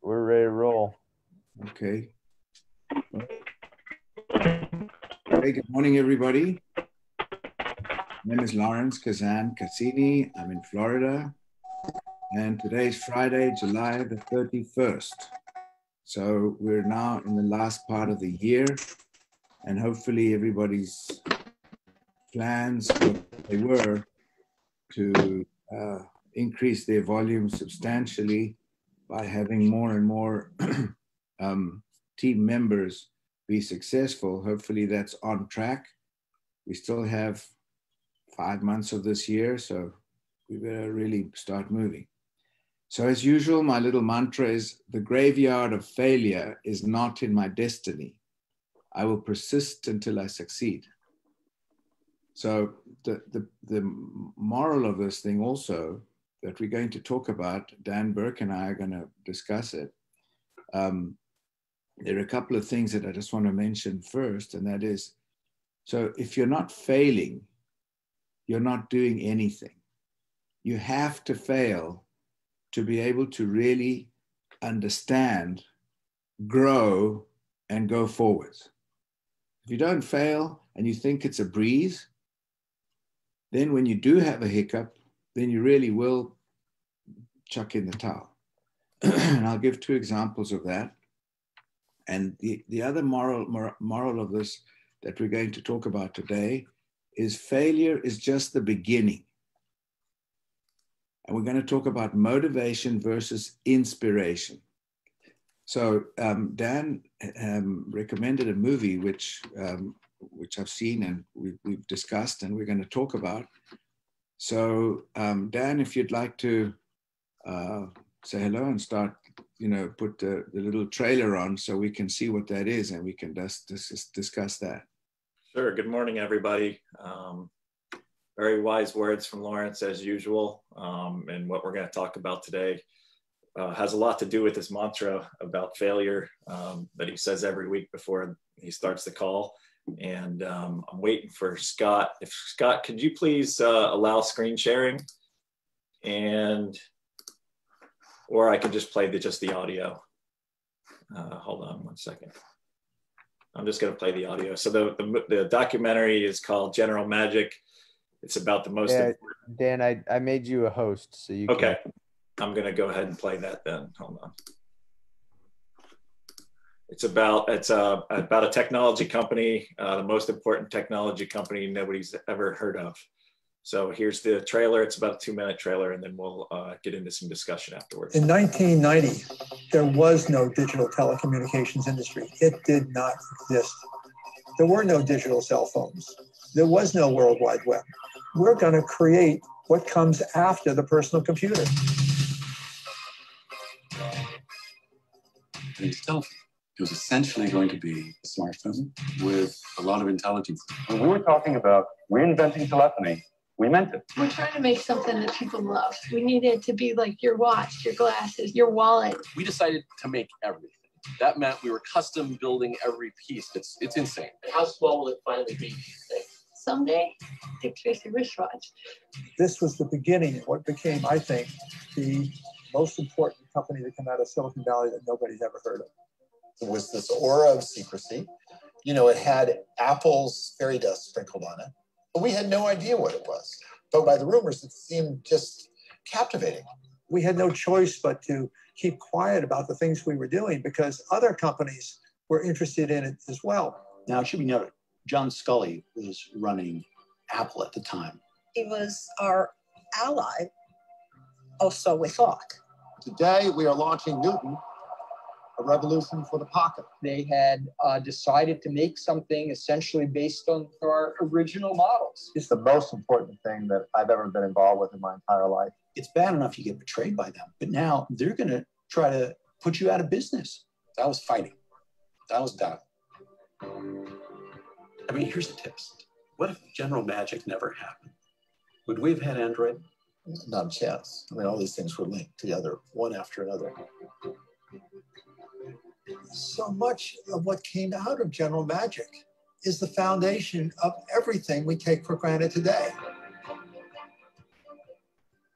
We're ready to roll. Okay. Hey, good morning, everybody. My name is Lawrence Kazan Cassini. I'm in Florida. And today's Friday, July the 31st. So we're now in the last part of the year. And hopefully everybody's plans, what they were, to increase their volume substantially by having more and more team members be successful. Hopefully that's on track. We still have 5 months of this year, so we better really start moving. So as usual, my little mantra is, the graveyard of failure is not in my destiny. I will persist until I succeed. So the moral of this thing also that we're going to talk about, Dan Burke and I are going to discuss it. There are a couple of things that I just want to mention first, and that is, so if you're not failing, you're not doing anything. You have to fail to be able to really understand, grow, and go forwards. If you don't fail and you think it's a breeze, then when you do have a hiccup, then you really will chuck in the towel. And I'll give 2 examples of that. And the other moral of this that we're going to talk about today is failure is just the beginning. And we're going to talk about motivation versus inspiration. So Dan recommended a movie which I've seen and we've discussed and we're going to talk about. So Dan, if you'd like to say hello and start, put the little trailer on so we can see what that is and we can just discuss that. Sure. Good morning, everybody. Very wise words from Lawrence as usual. And what we're going to talk about today has a lot to do with this mantra about failure that he says every week before he starts the call. And I'm waiting for Scott. Scott, could you please allow screen sharing? Or I could just play just the audio. Hold on 1 second. I'm just going to play the audio. So the documentary is called General Magic. It's about the most important. Dan, I made you a host, so you okay. can. I'm going to go ahead and play that then. Hold on. It's about a technology company, the most important technology company nobody's ever heard of. So here's the trailer. It's about a 2-minute trailer, and then we'll get into some discussion afterwards. In 1990, there was no digital telecommunications industry. It did not exist. There were no digital cell phones. There was no World Wide Web. We're going to create what comes after the personal computer. Today's telephone. It was essentially going to be a smartphone with a lot of intelligence. When we were talking about reinventing telephony, we meant it. We're trying to make something that people love. We need it to be like your watch, your glasses, your wallet. We decided to make everything. That meant we were custom building every piece. It's insane. How small will it finally be, do you think? Someday, Dick Tracy wristwatch. This was the beginning of what became, I think, the most important company that came out of Silicon Valley that nobody's ever heard of. It was this aura of secrecy. It had Apple's fairy dust sprinkled on it, but we had no idea what it was. But by the rumors, it seemed just captivating. We had no choice but to keep quiet about the things we were doing because other companies were interested in it as well. Now, it should be noted, John Sculley was running Apple at the time. He was our ally, or so we thought. Today, we are launching Newton, a revolution for the pocket. They had decided to make something essentially based on our original models. It's the most important thing that I've ever been involved with in my entire life. It's bad enough you get betrayed by them, but now they're going to try to put you out of business. That was fighting. That was doubt. I mean, here's the test. What if General Magic never happened? Would we have had Android? Not a chance. I mean, all these things were linked together, one after another. So much of what came out of General Magic is the foundation of everything we take for granted today.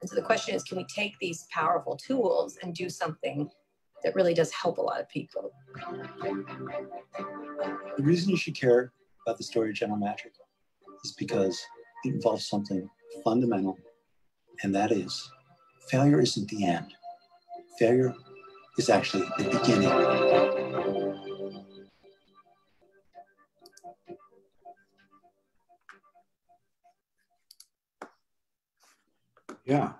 And so the question is, can we take these powerful tools and do something that really does help a lot of people. The reason you should care about the story of General Magic is because it involves something fundamental, and that is failure isn't the end. Failure is actually the beginning. Yeah,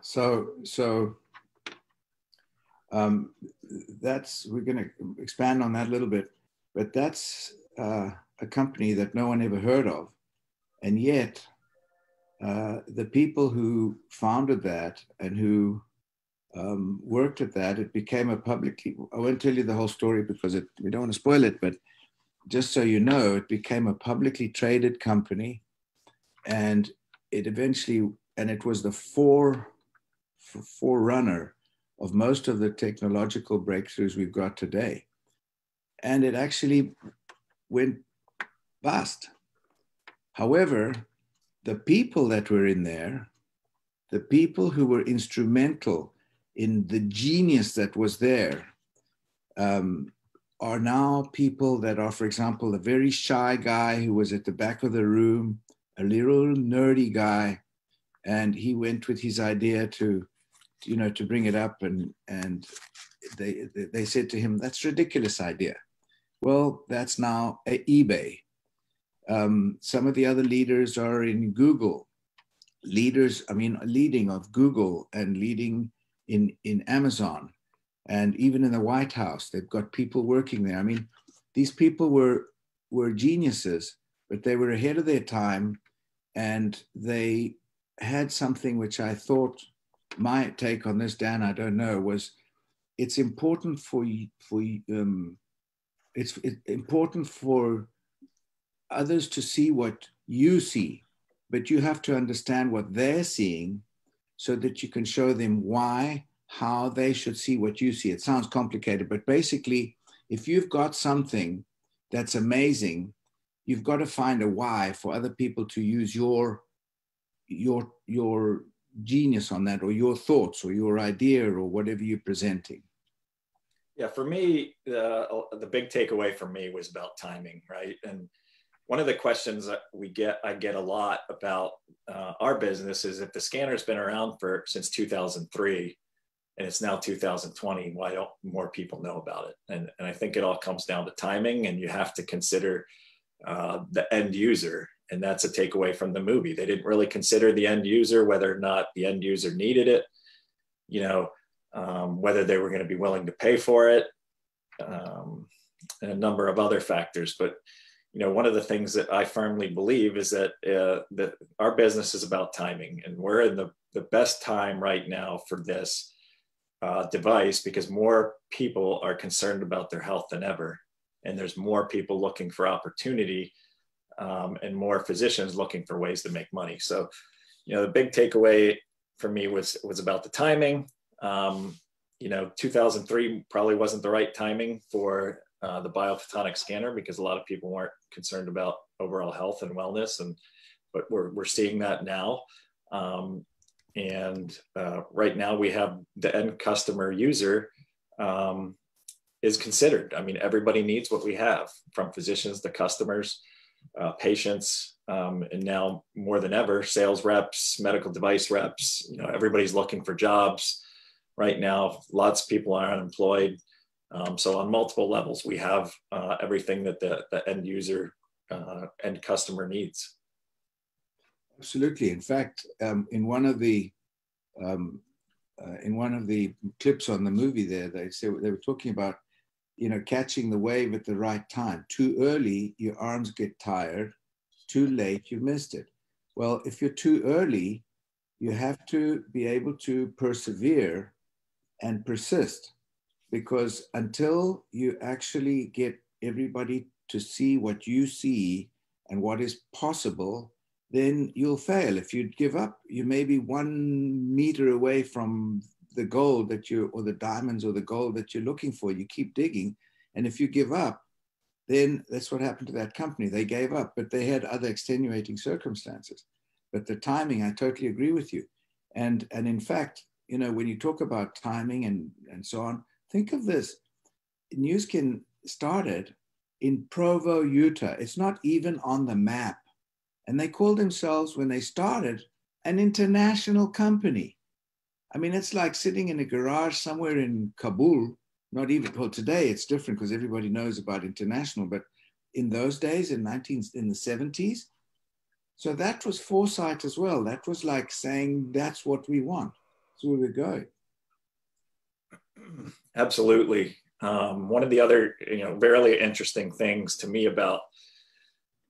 that's, we're going to expand on that a little bit, but that's a company that no one ever heard of. And yet the people who founded that and who worked at that, it became a publicly, I won't tell you the whole story because we don't want to spoil it, but just so you know, it became a publicly traded company, and it eventually, and it was the forerunner of most of the technological breakthroughs we've got today. And it actually went bust. However, the people that were in there, the people who were instrumental in the genius that was there, are now people that are, for example, a very shy guy who was at the back of the room, a little nerdy guy, and he went with his idea to bring it up, and they said to him, "That's a ridiculous idea." Well, that's now eBay. Some of the other leaders are in Google. Leading of Google and leading in Amazon, and even in the White House, they've got people working there. I mean, these people were geniuses, but they were ahead of their time, and they had something which I thought, my take on this, Dan, I don't know, was it's important it's important for others to see what you see, but you have to understand what they're seeing so that you can show them how they should see what you see. It sounds complicated, but basically, if you've got something that's amazing, you've got to find a why for other people to use your genius on that, or your thoughts, or your idea, or whatever you're presenting. Yeah, for me, the big takeaway for me was about timing, right? And one of the questions that I get a lot about our business is, if the scanner's been around since 2003 and it's now 2020, why don't more people know about it? And I think it all comes down to timing, and you have to consider the end user. And that's a takeaway from the movie. They didn't really consider the end user, whether or not the end user needed it, whether they were going to be willing to pay for it, and a number of other factors. But one of the things that I firmly believe is that our business is about timing, and we're in the best time right now for this device, because more people are concerned about their health than ever, and there's more people looking for opportunity, and more physicians looking for ways to make money. So, the big takeaway for me was about the timing. 2003 probably wasn't the right timing for the biophotonic scanner, because a lot of people weren't concerned about overall health and wellness, but we're seeing that now. Right now we have the end customer user is considered. I mean, everybody needs what we have, from physicians to customers, patients, and now more than ever, sales reps, medical device reps. Everybody's looking for jobs right now. Lots of people are unemployed. So on multiple levels, we have everything that the end user, end customer needs. Absolutely. In fact, in one of the clips on the movie there, they were talking about, catching the wave at the right time. Too early, your arms get tired. Too late, you missed it. Well, if you're too early, you have to be able to persevere and persist, because until you actually get everybody to see what you see and what is possible, then you'll fail. If you give up, you may be 1 meter away from the gold or the diamonds or the gold that you're looking for. You keep digging. And if you give up, then that's what happened to that company. They gave up, but they had other extenuating circumstances. But the timing, I totally agree with you. And in fact, when you talk about timing and so on, think of this. Newskin started in Provo, Utah. It's not even on the map. And they called themselves, when they started, an international company. I mean, it's like sitting in a garage somewhere in Kabul. Not even, well, today it's different because everybody knows about international, but in those days, in the 70s, so that was foresight as well. That was like saying, that's what we want. That's where we're going. Absolutely. One of the other, very interesting things to me about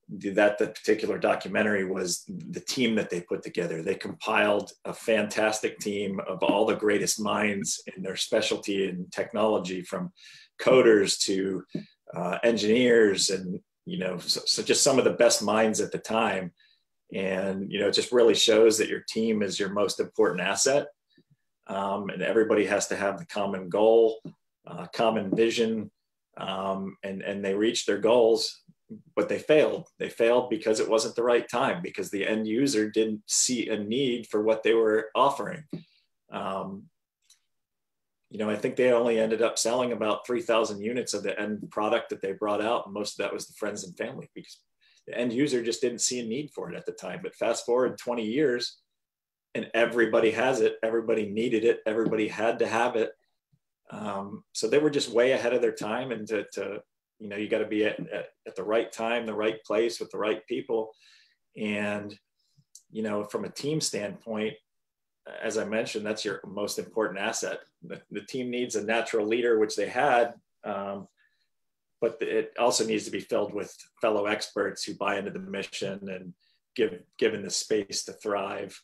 the particular documentary was the team that they put together. They compiled a fantastic team of all the greatest minds in their specialty and technology, from coders to engineers, and so just some of the best minds at the time. And it just really shows that your team is your most important asset, and everybody has to have the common goal, common vision, and they reached their goals. But they failed. They failed because it wasn't the right time, because the end user didn't see a need for what they were offering. I think they only ended up selling about 3,000 units of the end product that they brought out. And most of that was the friends and family, because the end user just didn't see a need for it at the time. But fast forward 20 years and everybody has it. Everybody needed it. Everybody had to have it. So they were just way ahead of their time. And you got to be at the right time, the right place with the right people. And, from a team standpoint, as I mentioned, that's your most important asset. The team needs a natural leader, which they had, but it also needs to be filled with fellow experts who buy into the mission and given the space to thrive.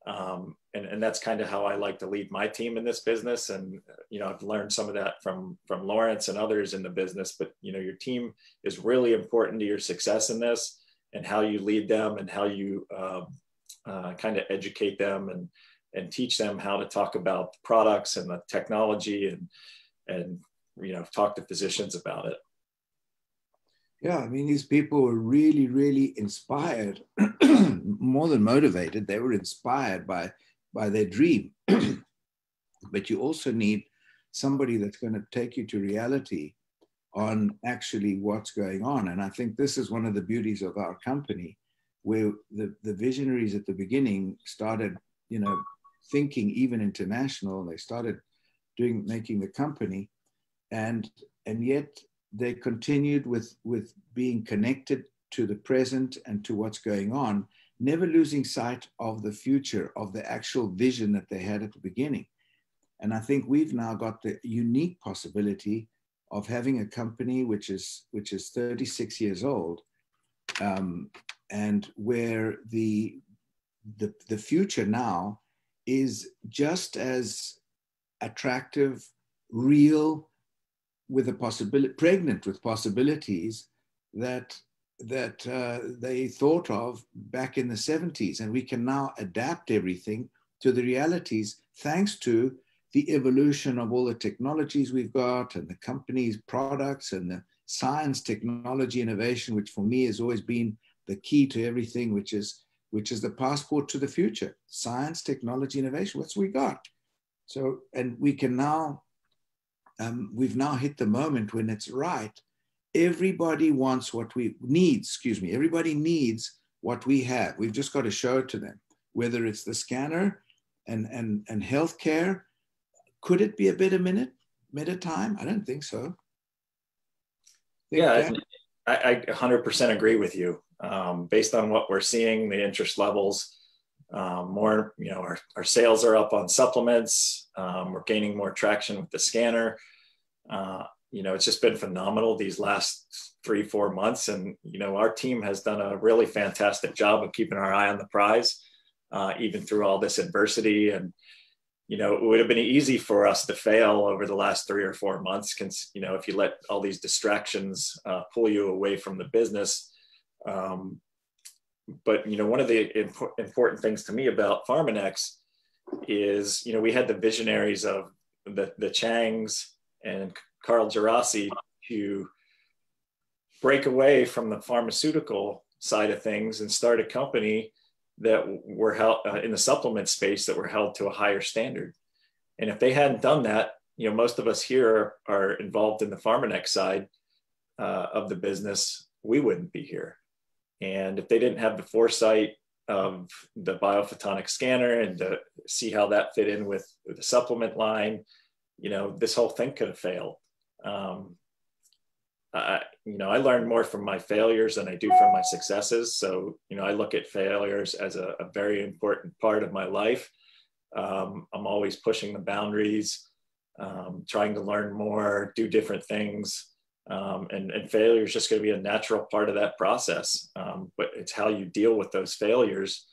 And that's kind of how I like to lead my team in this business. And, I've learned some of that from Lawrence and others in the business, but, your team is really important to your success in this, and how you lead them and how you kind of educate them and teach them how to talk about the products and the technology and talk to physicians about it. Yeah, I mean, these people were really, really inspired, more than motivated. They were inspired by their dream. But you also need somebody that's going to take you to reality on actually what's going on. And I think this is one of the beauties of our company, where the visionaries at the beginning started, thinking even international. They started making the company, and yet they continued with being connected to the present and to what's going on, never losing sight of the future, of the actual vision that they had at the beginning. And I think we've now got the unique possibility of having a company which is 36 years old, and where the future now is just as attractive, real, with a possibility, pregnant with possibilities that they thought of back in the 70s. And we can now adapt everything to the realities, thanks to the evolution of all the technologies we've got, and the company's products, and the science, technology, innovation, which for me has always been the key to everything, which is the passport to the future. Science, technology, innovation, what's we got? So, and we can now, we've now hit the moment when it's right. Everybody wants what we needs, everybody needs what we have. We've just got to show it to them, whether it's the scanner and healthcare. Could it be a bit a minute time? I don't think so. I 100% agree with you. Based on what we're seeing, the interest levels, more, our sales are up on supplements. We're gaining more traction with the scanner. It's just been phenomenal these last 3-4 months. And, our team has done a really fantastic job of keeping our eye on the prize, even through all this adversity. And, it would have been easy for us to fail over the last 3 or 4 months, if you let all these distractions pull you away from the business. But, one of the important things to me about Pharmanex is, we had the visionaries of the Changs and Carl Gerasi to break away from the pharmaceutical side of things and start a company that were held in the supplement space, that were held to a higher standard. And if they hadn't done that, you know, most of us here are involved in the Pharmanex side of the business, we wouldn't be here. And if they didn't have the foresight of the biophotonic scanner and to see how that fit in with the supplement line, you know, this whole thing could have failed. You know, I learned more from my failures than I do from my successes. So, you know, I look at failures as a very important part of my life. I'm always pushing the boundaries, trying to learn more, do different things. And failure is just going to be a natural part of that process. But it's how you deal with those failures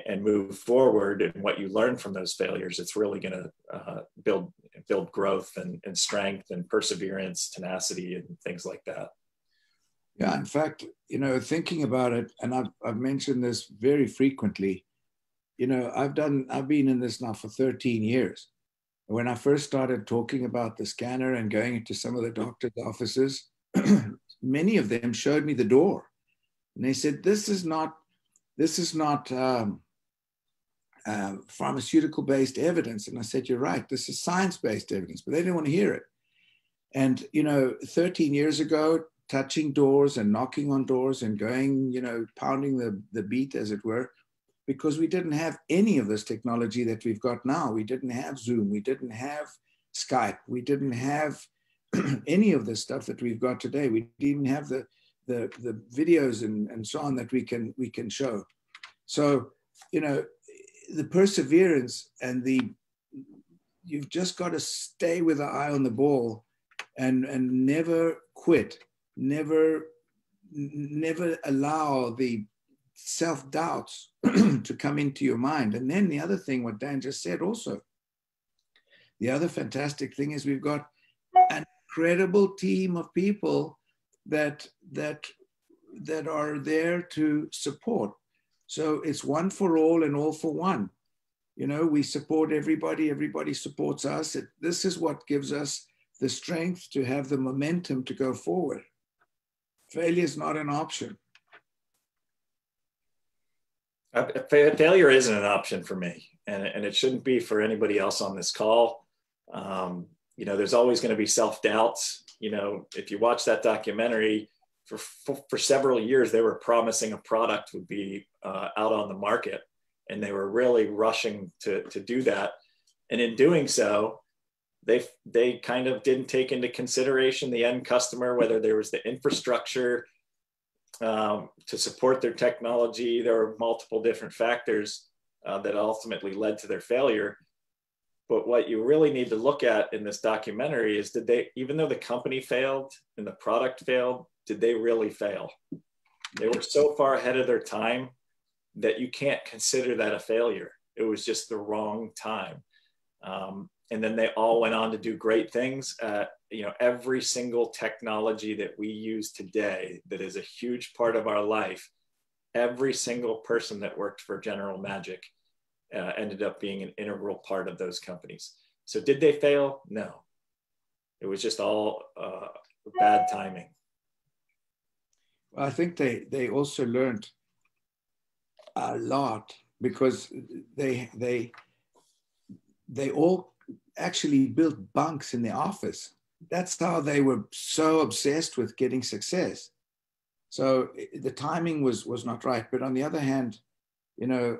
and move forward, and what you learn from those failures. It's really going to build growth and strength and perseverance, tenacity, and things like that. Yeah, in fact, you know, thinking about it, and I've mentioned this very frequently. You know, I've been in this now for 13 years. When I first started talking about the scanner and going into some of the doctor's offices, many of them showed me the door, and they said, "This is not pharmaceutical-based evidence." And I said, "You're right. This is science-based evidence," but they didn't want to hear it. And you know, 13 years ago, touching doors and knocking on doors and going, you know, pounding the beat, as it were, because we didn't have any of this technology that we've got now. We didn't have Zoom. We didn't have Skype. We didn't have any of the stuff that we've got today. We didn't have the videos and so on that we can show. So, you know, the perseverance and you've just got to stay with the eye on the ball and never quit, never allow the self-doubts to come into your mind. And then the other thing, what Dan just said also, the other fantastic thing is we've got an incredible team of people that are there to support. So it's one for all and all for one. You know, we support everybody, everybody supports us. This is what gives us the strength to have the momentum to go forward. Failure is not an option. Failure isn't an option for me, and it shouldn't be for anybody else on this call. You know, there's always going to be self-doubts. You know, if you watch that documentary, for several years, they were promising a product would be out on the market, and they were really rushing to do that. And in doing so, they kind of didn't take into consideration the end customer, whether there was the infrastructure to support their technology. There were multiple different factors that ultimately led to their failure. But what you really need to look at in this documentary is, even though the company failed and the product failed, did they really fail? They were so far ahead of their time that you can't consider that a failure. It was just the wrong time. And then they all went on to do great things. You know, every single technology that we use today that is a huge part of our life, every single person that worked for General Magic ended up being an integral part of those companies. So did they fail? No. It was just all bad timing. Well, I think they also learned a lot, because they all actually built bunks in the office. That's how they were so obsessed with getting success. So the timing was not right. But on the other hand, you know,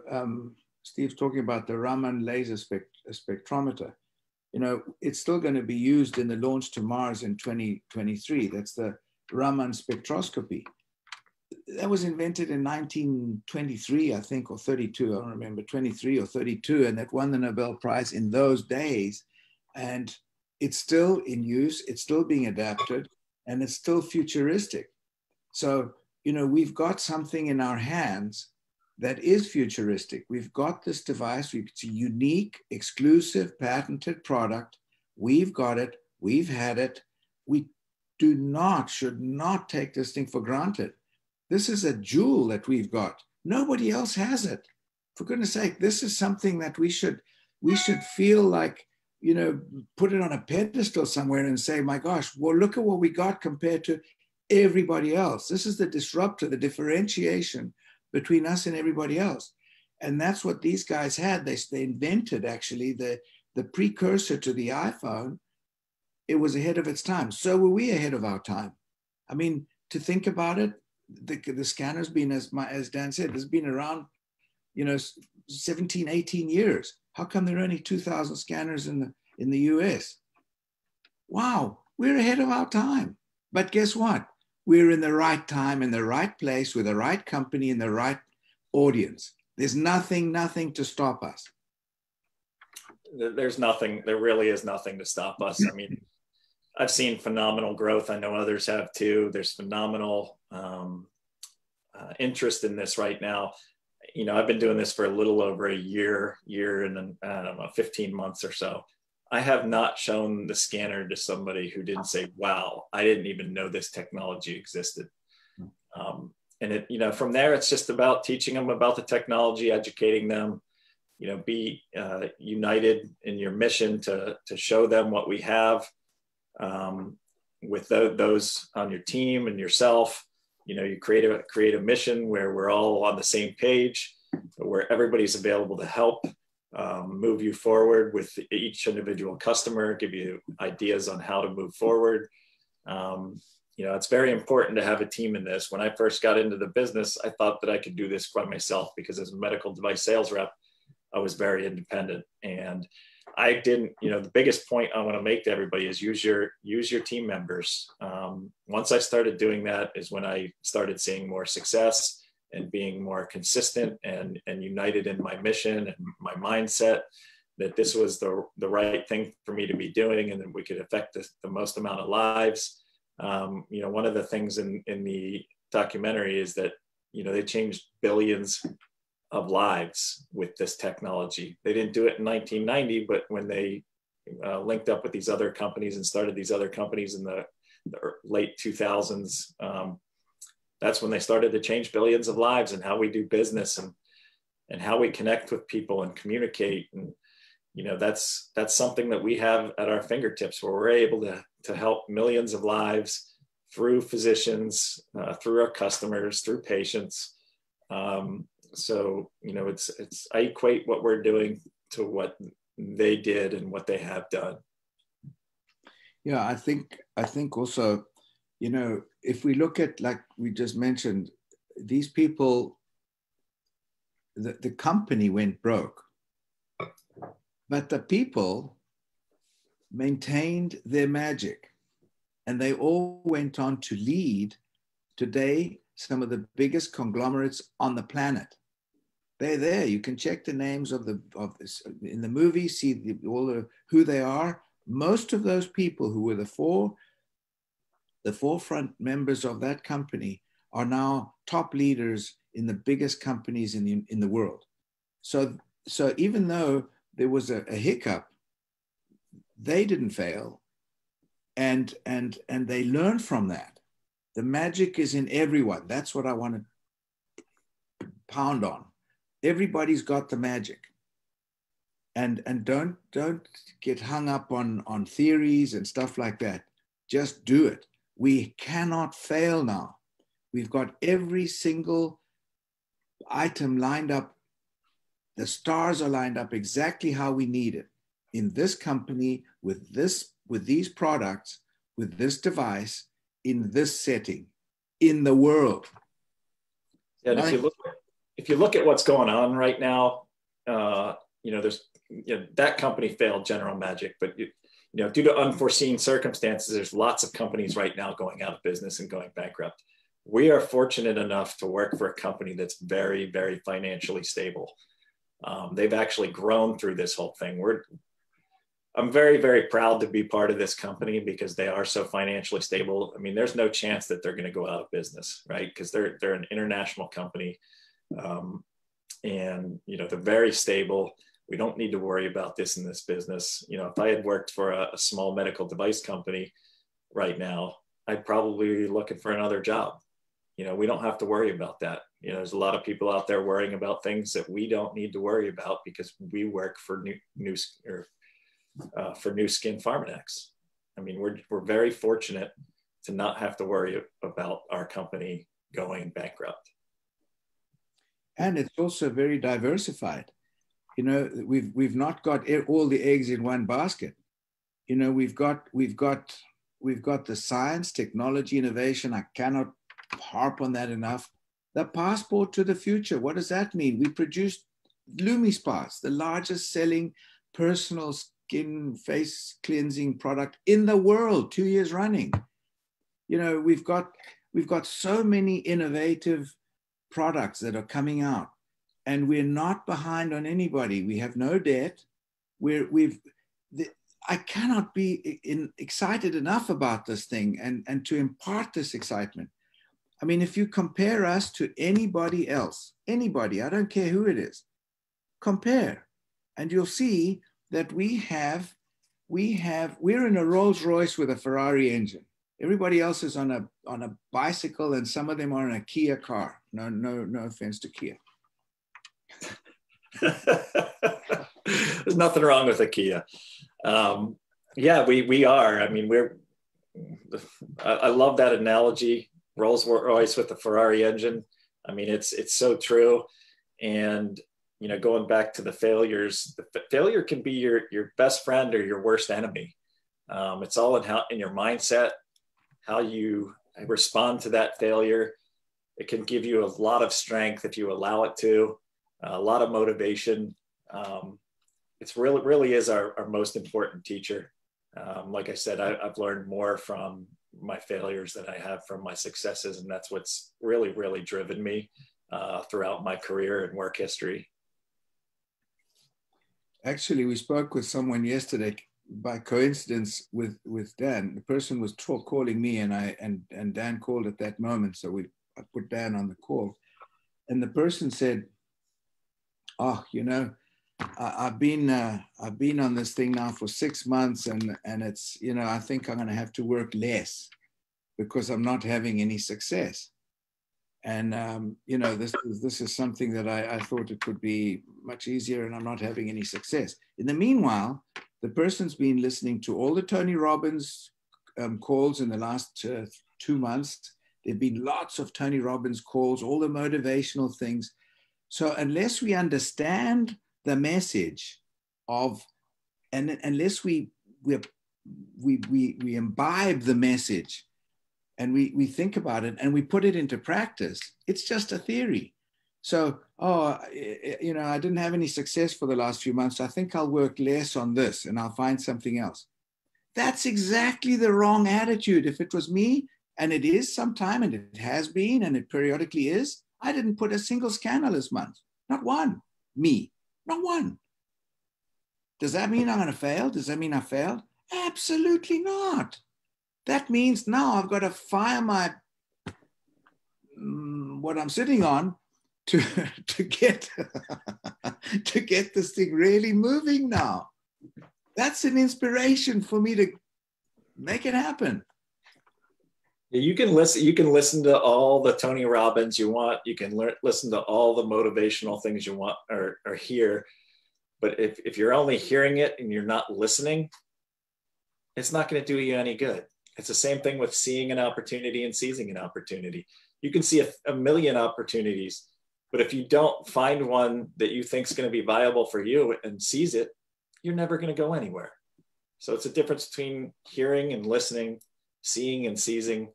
Steve's talking about the Raman laser spectrometer. You know, it's still going to be used in the launch to Mars in 2023. That's the Raman spectroscopy. That was invented in 1923, I think, or 32. I don't remember, 23 or 32, and that won the Nobel Prize in those days. And it's still in use, it's still being adapted, and it's still futuristic. So, you know, we've got something in our hands that is futuristic. We've got this device, it's a unique, exclusive, patented product. We've got it, we've had it. We should not take this thing for granted. This is a jewel that we've got. Nobody else has it. For goodness sake, this is something that we should feel like, you know, put it on a pedestal somewhere and say, my gosh, well, look at what we got compared to everybody else. This is the disruptor, the differentiation between us and everybody else. And that's what these guys had. They invented actually the the precursor to the iPhone, it was ahead of its time. So were we ahead of our time. I mean, to think about it, the scanner's been, as Dan said, has been around, 17, 18 years. How come there are only 2,000 scanners in the US? Wow, we're ahead of our time. But guess what? We're in the right time, in the right place, with the right company, in the right audience. There's nothing to stop us. There really is nothing to stop us. I mean, I've seen phenomenal growth. I know others have too. There's phenomenal interest in this right now. I've been doing this for a little over a year and then, I don't know, 15 months or so. I have not shown the scanner to somebody who didn't say, wow, I didn't even know this technology existed. And from there, it's just about teaching them about the technology, educating them, be united in your mission to show them what we have with those on your team and yourself. You create a mission where we're all on the same page, where everybody's available to help move you forward with each individual customer, give you ideas on how to move forward. It's very important to have a team in this. When I first got into the business, I thought that I could do this by myself because as a medical device sales rep, I was very independent. And I didn't, the biggest point I want to make to everybody is use your team members. Once I started doing that is when I started seeing more success and being more consistent and united in my mission and my mindset that this was the right thing for me to be doing and that we could affect the most amount of lives. One of the things in the documentary is that, they changed billions of lives with this technology. They didn't do it in 1990, but when they linked up with these other companies and started these other companies in the late 2000s, that's when they started to change billions of lives and how we do business and how we connect with people and communicate. And, that's something that we have at our fingertips where we're able to help millions of lives through physicians, through our customers, through patients. So, I equate what we're doing to what they did and what they have done. Yeah, I think also, if we look at, like we just mentioned, these people, the company went broke, but the people maintained their magic and they all went on to lead today some of the biggest conglomerates on the planet. They're there. You can check the names of this in the movie, see who they are. Most of those people who were the forefront members of that company are now top leaders in the biggest companies in the world. So even though there was a hiccup, they didn't fail, and they learned from that. The magic is in everyone. That's what I want to pound on. Everybody's got the magic, and don't get hung up on theories and stuff like that. Just do it. We cannot fail now. We've got every single item lined up. The stars are lined up exactly how we need it in this company with these products, with this device, in this setting, in the world. And if you look at what's going on right now, there's that company failed, General Magic, but due to unforeseen circumstances, there's lots of companies right now going out of business and going bankrupt. We are fortunate enough to work for a company that's very, very financially stable. They've actually grown through this whole thing. I'm very, very proud to be part of this company because they are so financially stable. I mean, there's no chance that they're going to go out of business, right? Because they're an international company, and they're very stable. We don't need to worry about this in this business. If I had worked for a small medical device company right now, I'd probably be looking for another job. We don't have to worry about that. There's a lot of people out there worrying about things that we don't need to worry about because we work for Nu Skin Pharmanex. I mean, we're very fortunate to not have to worry about our company going bankrupt. And it's also very diversified. You know, we've not got all the eggs in one basket. You know, we've got the science, technology, innovation. I cannot harp on that enough. The passport to the future. What does that mean? We produced LumiSpas, the largest selling personal skin face cleansing product in the world, 2 years running. You know, we've got so many innovative products that are coming out, and we're not behind on anybody. We have no debt. I cannot be excited enough about this thing and to impart this excitement. I mean, if you compare us to anybody else, anybody, I don't care who it is, compare, and you'll see that we're in a Rolls Royce with a Ferrari engine. Everybody else is on a bicycle, and some of them are in a Kia car. No offense to Kia. There's nothing wrong with a Kia. Yeah, we are. I mean, I love that analogy. Rolls Royce with the Ferrari engine. I mean, it's so true. And, you know, going back to the failures, failure can be your best friend or your worst enemy. It's all in your mindset, how you respond to that failure. It can give you a lot of strength if you allow it to, a lot of motivation. It's really is our most important teacher. Like I said, I've learned more from my failures than I have from my successes. And that's what's really driven me throughout my career and work history. Actually, we spoke with someone yesterday by coincidence with Dan. The person was calling me, and Dan called at that moment. So I put Dan on the call, and the person said, "Oh, you know, I've been on this thing now for 6 months, and it's, you know, I think I'm going to have to work less because I'm not having any success." And you know, this is something that I thought it could be much easier, and I'm not having any success. In the meanwhile, the person's been listening to all the Tony Robbins calls in the last 2 months. There've been lots of Tony Robbins calls, all the motivational things. So unless we understand the message of, and unless we imbibe the message, and we think about it and we put it into practice, it's just a theory. So, you know, I didn't have any success for the last few months. I think I'll work less on this and I'll find something else. That's exactly the wrong attitude. If it was me, and it is sometime, and it has been, and it periodically is, I didn't put a single scanner this month. Not one. Me. Not one. Does that mean I'm going to fail? Does that mean I failed? Absolutely not. That means now I've got to fire my what I'm sitting on to get to get this thing really moving now. That's an inspiration for me to make it happen. You can listen to all the Tony Robbins you want. You can listen to all the motivational things you want or hear. But if you're only hearing it and you're not listening, it's not going to do you any good. It's the same thing with seeing an opportunity and seizing an opportunity. You can see a million opportunities, but if you don't find one that you think is going to be viable for you and seize it, you're never going to go anywhere. So it's a difference between hearing and listening, seeing and seizing.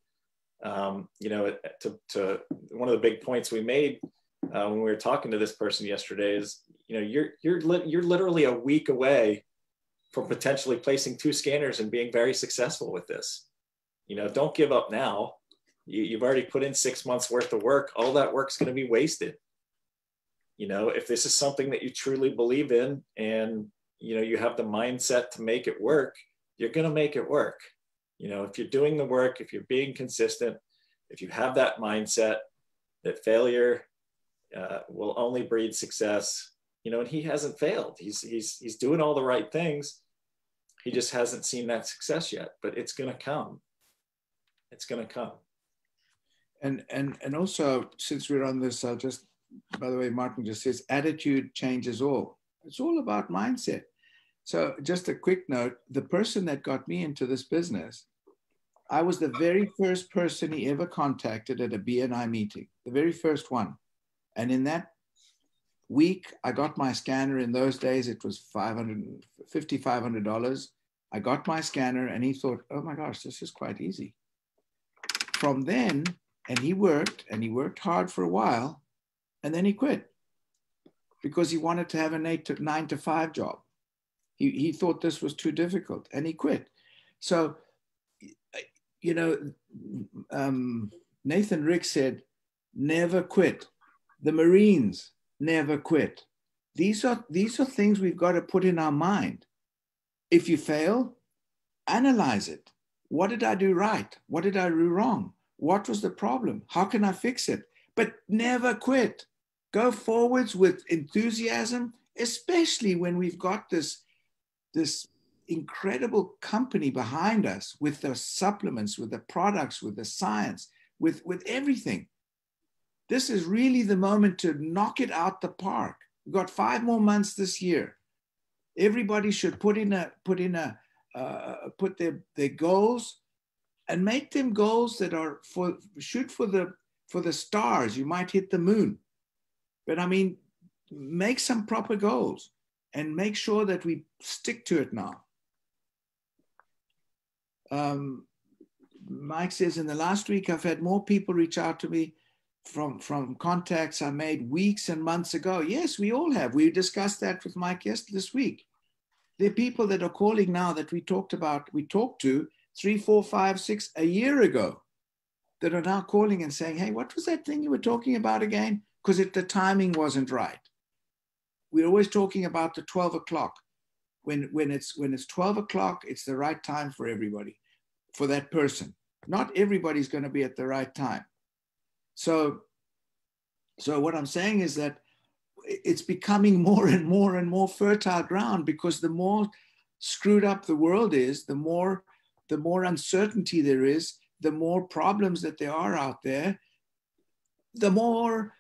You know, to one of the big points we made when we were talking to this person yesterday is, you know, you're literally a week away from potentially placing 2 scanners and being very successful with this. You know, don't give up now. You've already put in 6 months worth of work. All that work's going to be wasted. You know, if this is something that you truly believe in and, you know, you have the mindset to make it work, you're going to make it work. You know, if you're doing the work, if you're being consistent, if you have that mindset that failure will only breed success, you know, and he hasn't failed. He's doing all the right things. He just hasn't seen that success yet, but it's going to come. It's going to come. And also, since we're on this, I'll just, by the way, Martin just says, attitude changes all. It's all about mindset. So just a quick note, the person that got me into this business, I was the very first person he ever contacted at a BNI meeting, the very first one. And in that week, I got my scanner. In those days, it was $500. I got my scanner and he thought, oh my gosh, this is quite easy. From then, and he worked hard for a while, and then he quit because he wanted to have a 9 to 5 job. He thought this was too difficult and he quit. So, you know, Nathan Rick said, never quit. The Marines never quit. These are things we've got to put in our mind. If you fail, analyze it. What did I do right? What did I do wrong? What was the problem? How can I fix it? But never quit. Go forwards with enthusiasm, especially when we've got this incredible company behind us with the supplements, with the products, with the science, with everything. This is really the moment to knock it out the park. We've got 5 more months this year. Everybody should put their goals and make them goals that are shoot for the stars. You might hit the moon, but I mean, make some proper goals and make sure that we stick to it now. Mike says, in the last week, I've had more people reach out to me from contacts I made weeks and months ago. Yes, we all have. We discussed that with Mike this week. There are people that are calling now that we talked to 3, 4, 5, 6 a year ago that are now calling and saying, hey, what was that thing you were talking about again? Because the timing wasn't right. We're always talking about the 12 o'clock. When it's 12 o'clock, it's the right time for everybody, for that person. Not everybody's going to be at the right time. So what I'm saying is that it's becoming more and more and more fertile ground, because the more screwed up the world is, the more uncertainty there is, the more problems that there are out there, the more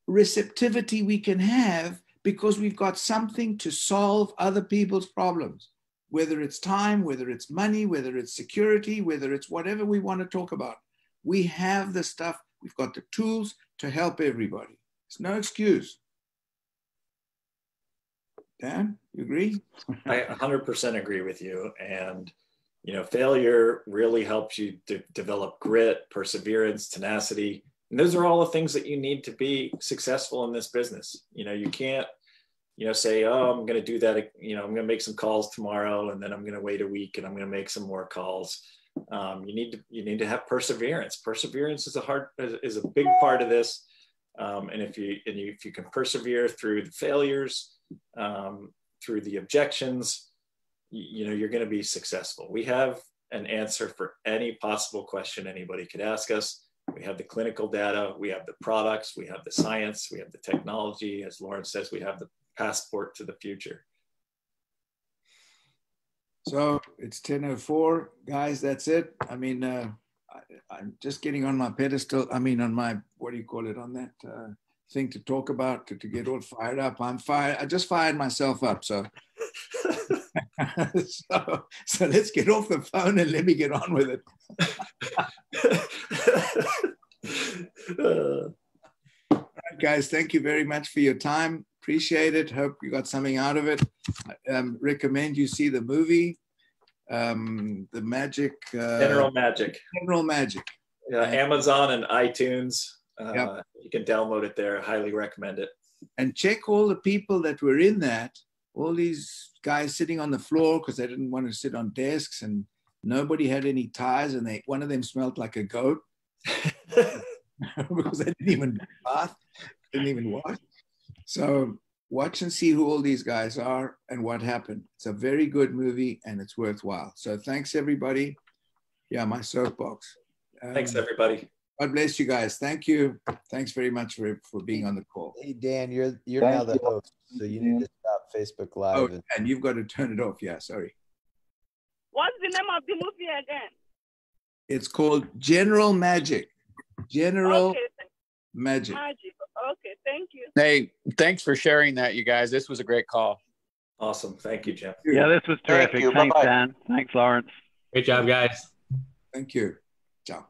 receptivity we can have, because we've got something to solve other people's problems, whether it's time, whether it's money, whether it's security, whether it's whatever we want to talk about. We have the stuff, we've got the tools to help everybody. It's no excuse. Dan, you agree? I 100% agree with you. And, you know, failure really helps you develop grit, perseverance, tenacity. And those are all the things that you need to be successful in this business. You know, you can't, say, oh, I'm going to do that. I'm going to make some calls tomorrow, and then I'm going to wait a week and I'm going to make some more calls. You need to have perseverance. Perseverance is a big part of this. And if you can persevere through the failures, through the objections, you're going to be successful. We have an answer for any possible question anybody could ask us. We have the clinical data, we have the products, we have the science, we have the technology. As Lawrence says, we have the passport to the future. So it's 10:04, guys. That's it. I mean, I'm just getting on my pedestal. I mean, on my, what do you call it, on that thing to talk about, to get all fired up. I'm fired. I just fired myself up. So, so let's get off the phone and let me get on with it. All right, guys, thank you very much for your time. Appreciate it. Hope you got something out of it. Recommend you see the movie, The Magic. General Magic. General Magic. Amazon and iTunes. Yep. You can download it there. Highly recommend it. And check all the people that were in that. All these guys sitting on the floor because they didn't want to sit on desks, and nobody had any ties, and one of them smelled like a goat because they didn't even bath, didn't even wash. So watch and see who all these guys are and what happened. It's a very good movie and it's worthwhile. So thanks, everybody. Yeah, my soapbox. Thanks, everybody. God bless you guys. Thank you. Thanks very much for being on the call. Hey, Dan, you're now the host, so you need to stop Facebook Live. Oh, and you've got to turn it off. Yeah, sorry. What's the name of the movie again? It's called General Magic. General Magic. Okay, thank you. Hey, thanks for sharing that, you guys. This was a great call. Awesome. Thank you, Jim. Yeah, this was terrific. Thanks, Dan. Thanks, Lawrence. Great job, guys. Thank you. Ciao.